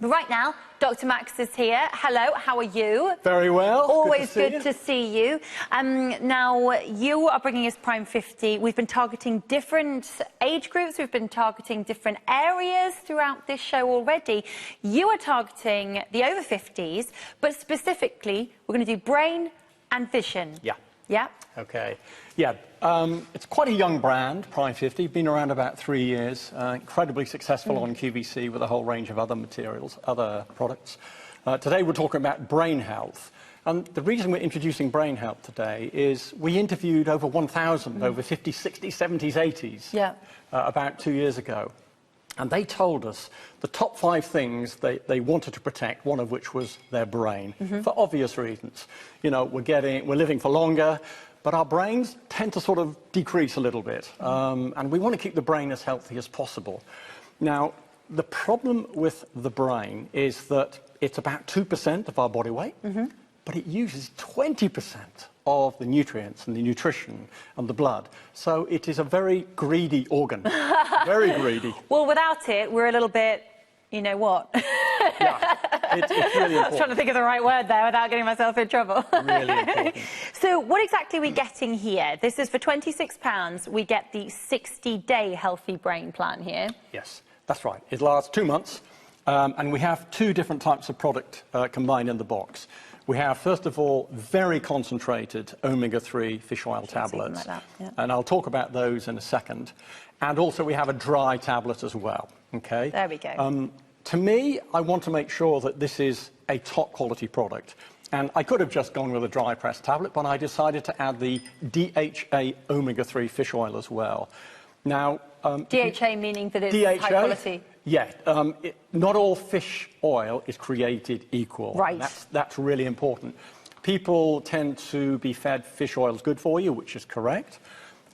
But right now, Dr. Max is here. Hello, how are you? Very well. Always good to see you. Now, you are bringing us Prime 50. We've been targeting different age groups. We've been targeting different areas throughout this show already. You are targeting the over 50s, but specifically, we're going to do brain and vision. Yeah. Yeah? Okay. Yeah, it's quite a young brand, Prime 50, been around about 3 years, incredibly successful on QVC with a whole range of other materials, other products. Today we're talking about brain health. And the reason we're introducing brain health today is we interviewed over 1,000, over 50s, 60s, 70s, 80s, about 2 years ago. And they told us the top 5 things they wanted to protect, one of which was their brain, for obvious reasons. You know, we're living for longer, but our brains tend to sort of decrease a little bit. And we want to keep the brain as healthy as possible. Now, the problem with the brain is that it's about 2% of our body weight, but it uses 20% of the nutrients and the nutrition and the blood. So it is a very greedy organ, very greedy. Well, without it, we're a little bit, you know what? Yeah, it's really important. I was trying to think of the right word there without getting myself in trouble. Really important. So what exactly are we getting here? This is for £26. We get the 60-day Healthy Brain Plan here. Yes, that's right. It lasts 2 months, and we have 2 different types of product combined in the box. We have, first of all, very concentrated omega-3 fish oil tablets, like that, yeah. And I'll talk about those in a second. And also we have a dry tablet as well, okay? There we go. To me, I want to make sure that this is a top-quality product. And I could have just gone with a dry press tablet, but I decided to add the DHA omega-3 fish oil as well. Now, DHA meaning that it's high quality? Yeah, not all fish oil is created equal. Right. That's really important. People tend to be fed fish oil is good for you, which is correct.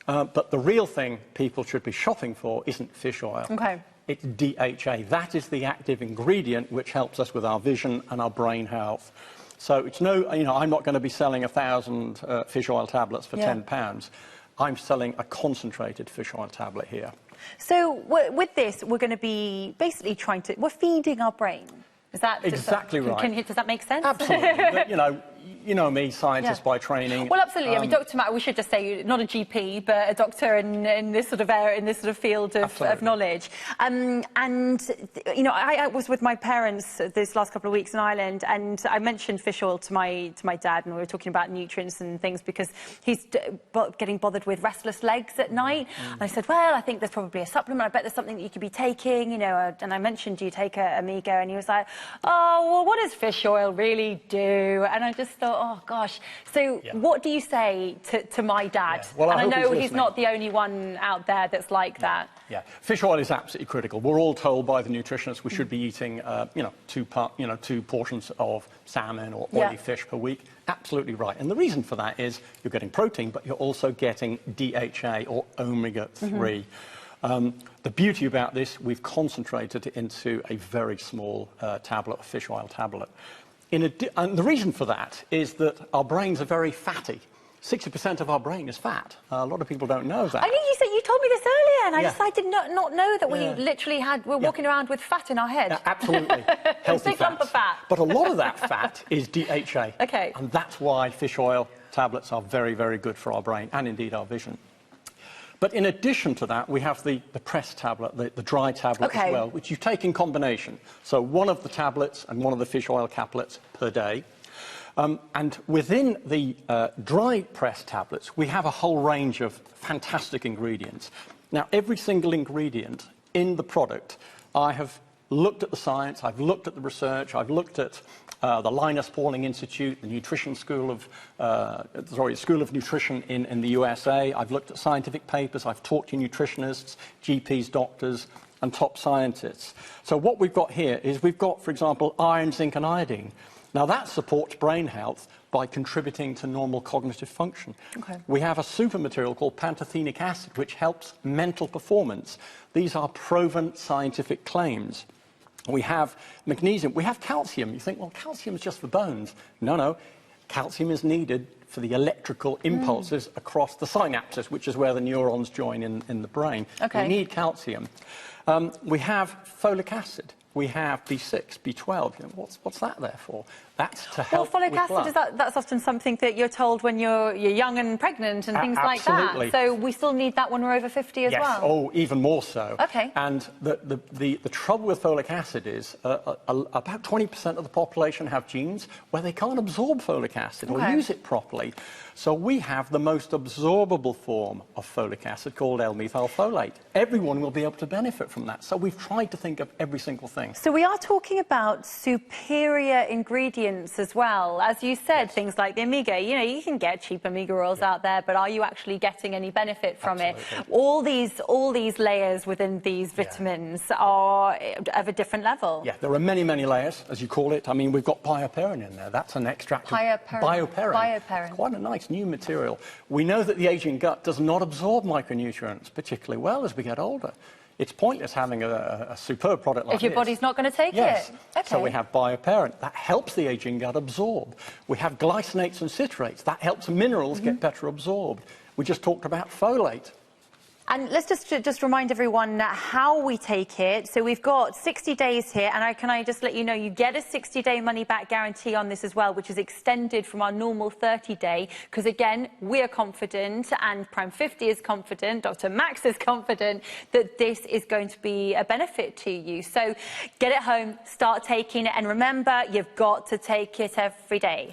But the real thing people should be shopping for isn't fish oil. Okay. It's DHA. That is the active ingredient which helps us with our vision and our brain health. So it's I'm not going to be selling 1,000 fish oil tablets for £10. I'm selling a concentrated fish oil tablet here. So with this, we're going to be basically we're feeding our brain. Is that exactly right? Does that make sense? Absolutely. You know me, scientist by training. Well, absolutely. I mean, Dr. Matt, we should just say, not a GP, but a doctor in this sort of area, in this sort of field of knowledge. And you know, I was with my parents this last couple of weeks in Ireland, and I mentioned fish oil to my dad, and we were talking about nutrients and things because he's getting bothered with restless legs at night. And I said, well, I think there's probably a supplement. I bet there's something that you could be taking, you know. And I mentioned, do you take a Amigo? And he was like, oh, well, what does fish oil really do? And I just thought, oh gosh. So what do you say to my dad? Well, and I know he's not the only one out there that's like that. Yeah, fish oil is absolutely critical. We're all told by the nutritionists we should be eating, 2 portions of salmon or oily fish per week. Absolutely right. And the reason for that is you're getting protein, but you're also getting DHA or omega-3. The beauty about this, we've concentrated it into a very small tablet, a fish oil tablet. And the reason for that is that our brains are very fatty. 60% of our brain is fat. A lot of people don't know that. I think you told me this earlier, and I did not know that we literally we're walking around with fat in our head. Absolutely. Healthy big lump of fat. But a lot of that fat is DHA. Okay. And that's why fish oil tablets are very, very good for our brain and indeed our vision. But in addition to that, we have the pressed tablet, the dry tablet as well, which you take in combination. So one of the tablets and one of the fish oil caplets per day. And within the dry pressed tablets, we have a whole range of fantastic ingredients. Now, every single ingredient in the product, I have looked at the science, I've looked at the research, I've looked at the Linus Pauling Institute, the Nutrition School of, School of Nutrition in the USA. I've looked at scientific papers, I've talked to nutritionists, GPs, doctors, and top scientists. So what we've got here is we've got, for example, iron, zinc, and iodine. Now that supports brain health by contributing to normal cognitive function. We have a super material called pantothenic acid, which helps mental performance. These are proven scientific claims. We have magnesium, we have calcium. You think, well, calcium is just for bones. No, calcium is needed for the electrical impulses across the synapses, which is where the neurons join in the brain. We need calcium. We have folic acid. We have B6, B12. You know, what's that there for? That's to help folic with acid, blood. that's often something that you're told when you're young and pregnant and things like Absolutely. that. So we still need that when we're over 50 as well? Oh, even more so. Okay. And the trouble with folic acid is about 20% of the population have genes where they can't absorb folic acid or use it properly. So we have the most absorbable form of folic acid called L-methylfolate. Everyone will be able to benefit from that. So we've tried to think of every single thing. So we are talking about superior ingredients as well. As you said, things like the omega, you know, you can get cheap omega oils out there, but are you actually getting any benefit from it? All these layers within these vitamins are of a different level. Yeah, there are many, many layers, as you call it. I mean, we've got bioperin in there. That's an extract of bioperin. Quite a nice new material. We know that the aging gut does not absorb micronutrients particularly well as we get older. It's pointless having a superb product like this. If your body's not going to take it. Okay. So we have bioperin. That helps the aging gut absorb. We have glycinates and citrates. That helps minerals get better absorbed. We just talked about folate. And let's just remind everyone how we take it. So we've got 60 days here, and can I just let you know, you get a 60-day money-back guarantee on this as well, which is extended from our normal 30-day, because again, we're confident, and Prime 50 is confident, Dr. Max is confident, that this is going to be a benefit to you. So get it home, start taking it, and remember, you've got to take it every day.